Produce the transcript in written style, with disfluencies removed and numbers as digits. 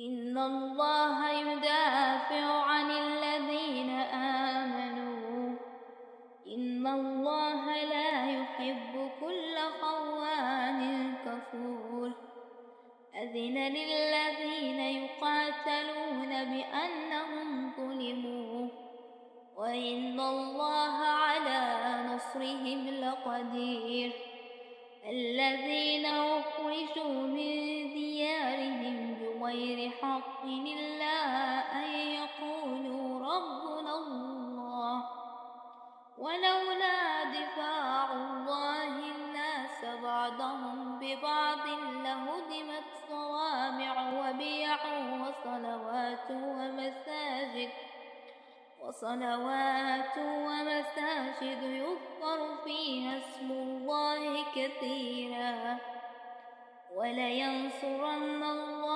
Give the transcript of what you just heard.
إن الله يدافع عن الذين آمنوا إن الله لا يحب كل خوان كفور أذن للذين يقاتلون بأنهم ظلموا وإن الله على نصرهم لقدير الذين أخرجوا من ديارهم بغير حق إلا أن يقولوا ربنا الله ولولا دفاع الله الناس بعضهم ببعض لهدمت صوامع وبيع وصلوات ومساجد يذكر فيها اسم الله كثيرا ولينصرن الله